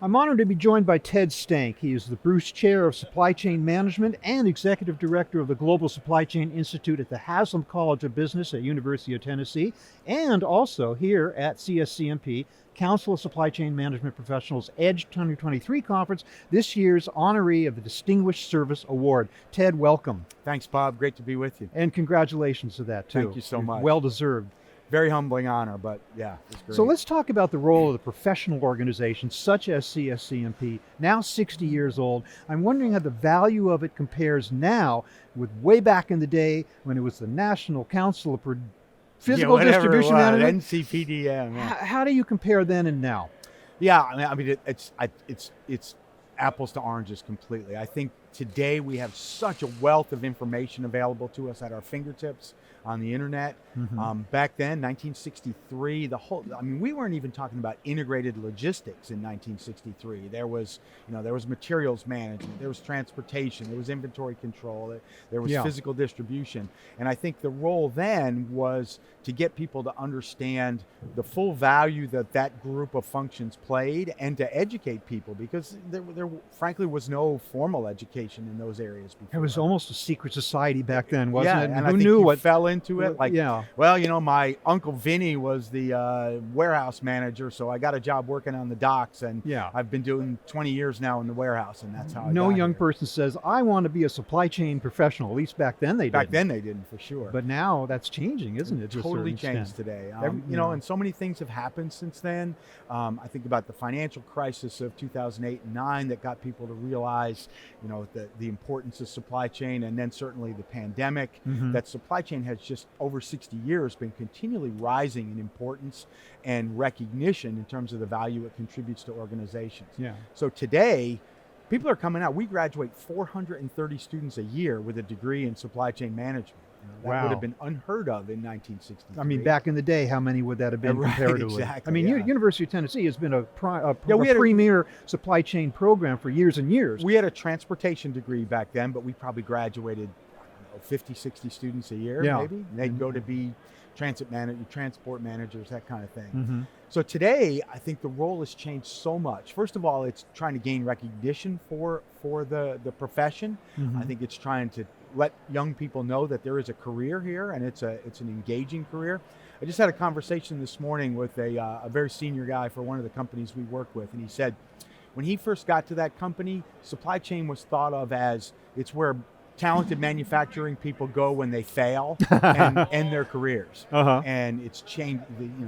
I'm honored to be joined by Ted Stank. He is the Bruce Chair of Supply Chain Management and Executive Director of the Global Supply Chain Institute at the Haslam College of Business at University of Tennessee, and also here at CSCMP, Council of Supply Chain Management Professionals EDGE 2023 Conference, this year's honoree of the Distinguished Service Award. Ted, welcome. Thanks, Bob. Great to be with you. And congratulations to that, too. Thank you so much. Well deserved. Very humbling honor, but yeah, it's great. So let's talk about the role of the professional organizations such as CSCMP, now 60 years old. I'm wondering how the value of it compares now with way back in the day when it was the National Council of Physical Distribution Management. NCPDM. Yeah. How do you compare then and now? Yeah, I mean, it's apples to oranges completely. I think today we have such a wealth of information available to us at our fingertips on the internet. Back then, 1963, we weren't even talking about integrated logistics in 1963. There was materials management, there was transportation, there was inventory control, there was physical distribution. And I think the role then was to get people to understand the full value that group of functions played and to educate people, because there frankly was no formal education in those areas before. It was almost a secret society back then, wasn't it? And who I think knew what fell into it? Well, my Uncle Vinny was the warehouse manager, so I got a job working on the docks, and I've been doing 20 years now in the warehouse, and that's how I No got young here. person says, I want to be a supply chain professional. At least back then they did. Back then they didn't, for sure. But now that's changing, isn't it? Totally changed today. And so many things have happened since then. I think about the financial crisis of 2008 and 9 that got people to realize, the importance of supply chain, and then certainly the pandemic. That supply chain has just over 60 years been continually rising in importance and recognition in terms of the value it contributes to organizations. So today, people are coming out. We graduate 430 students a year with a degree in supply chain management. That would have been unheard of in 1963. I mean, back in the day, how many would that have been comparatively? Exactly, I mean, University of Tennessee has been a premier supply chain program for years and years. We had a transportation degree back then, but we probably graduated 50, 60 students a year, maybe. They'd go to be transport managers, that kind of thing. So today, I think the role has changed so much. First of all, it's trying to gain recognition for the profession. I think it's trying to let young people know that there is a career here, and it's an engaging career. I just had a conversation this morning with a very senior guy for one of the companies we work with, and he said when he first got to that company, supply chain was thought of as it's where talented manufacturing people go when they fail and end their careers. And it's changed.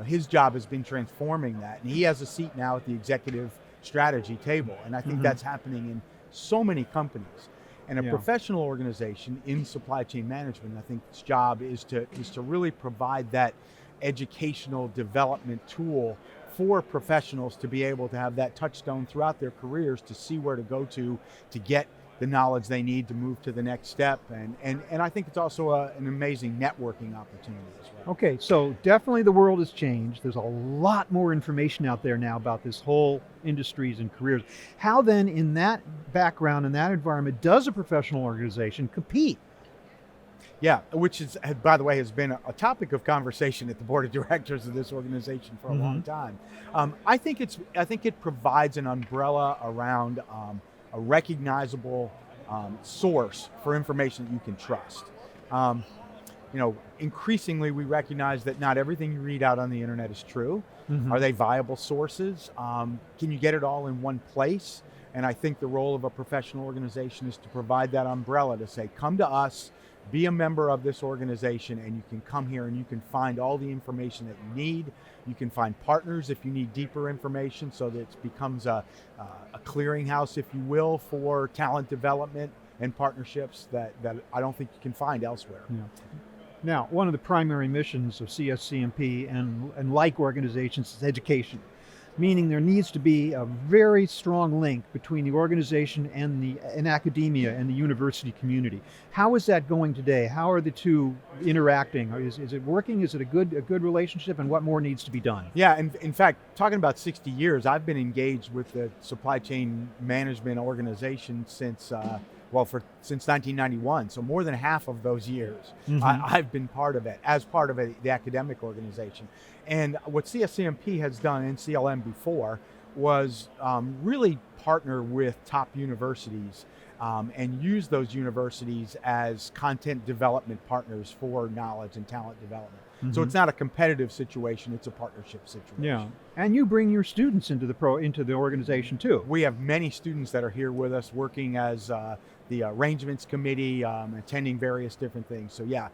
His job has been transforming that, and he has a seat now at the executive strategy table. And I think that's happening in so many companies. And a professional organization in supply chain management, I think its job is to really provide that educational development tool for professionals to be able to have that touchstone throughout their careers to see where to go to get the knowledge they need to move to the next step. And I think it's also an amazing networking opportunity as well. Okay, so definitely the world has changed. There's a lot more information out there now about this whole industries and careers. How then, in that background, in that environment, does a professional organization compete? Yeah, which is, by the way, has been a topic of conversation at the board of directors of this organization for a long time. I think it provides an umbrella around a recognizable source for information that you can trust. Increasingly we recognize that not everything you read out on the internet is true. Are they viable sources? Can you get it all in one place? And I think the role of a professional organization is to provide that umbrella to say, come to us, be a member of this organization, and you can come here and you can find all the information that you need. You can find partners if you need deeper information, so that it becomes a clearinghouse, if you will, for talent development and partnerships that I don't think you can find elsewhere. Now, one of the primary missions of CSCMP and like organizations is education, meaning there needs to be a very strong link between the organization and academia and the university community. How is that going today? How are the two interacting? Is it working? Is it a good relationship? And what more needs to be done? Yeah, and in fact, talking about 60 years, I've been engaged with the supply chain management organization since 1991, so more than half of those years, I've been part of it, as part of the academic organization. And what CSCMP has done, and CLM before, was really partner with top universities and use those universities as content development partners for knowledge and talent development. So it's not a competitive situation, it's a partnership situation. Yeah, and you bring your students into the organization too. We have many students that are here with us working as the arrangements committee, attending various different things. So yeah,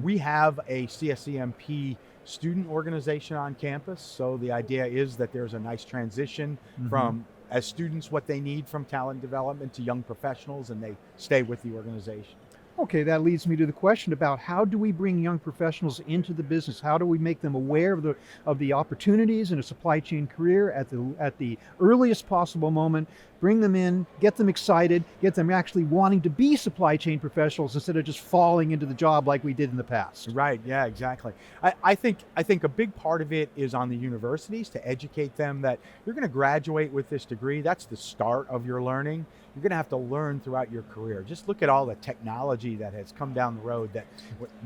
we have a CSCMP student organization on campus. So the idea is that there's a nice transition from, as students, what they need from talent development to young professionals, and they stay with the organization. Okay, that leads me to the question about how do we bring young professionals into the business? How do we make them aware of the opportunities in a supply chain career at the earliest possible moment? Bring them in, get them excited, get them actually wanting to be supply chain professionals instead of just falling into the job like we did in the past. Right, yeah, exactly. I think a big part of it is on the universities to educate them that you're going to graduate with this degree. That's the start of your learning. You're going to have to learn throughout your career. Just look at all the technology that has come down the road that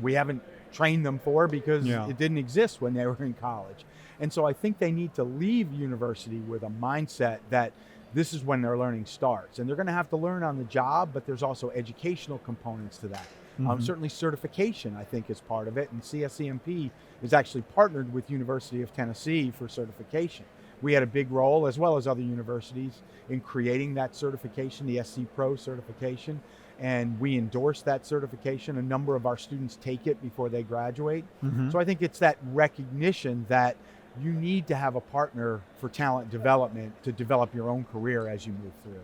we haven't trained them for because it didn't exist when they were in college. And so I think they need to leave university with a mindset that this is when their learning starts. And they're going to have to learn on the job, but there's also educational components to that. Certainly certification, I think, is part of it. And CSCMP is actually partnered with University of Tennesse for certification. We had a big role, as well as other universities, in creating that certification, the SC Pro certification. And we endorse that certification. A number of our students take it before they graduate. So I think it's that recognition that you need to have a partner for talent development to develop your own career as you move through.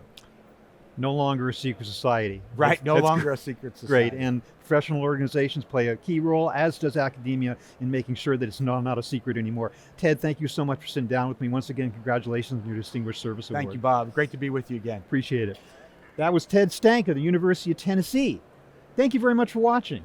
No longer a secret society. Right, no longer a secret society. Great, and professional organizations play a key role, as does academia, in making sure that it's not a secret anymore. Ted, thank you so much for sitting down with me. Once again, congratulations on your Distinguished Service Award. Thank you, Bob. Great to be with you again. Appreciate it. That was Ted Stank of the University of Tennessee. Thank you very much for watching.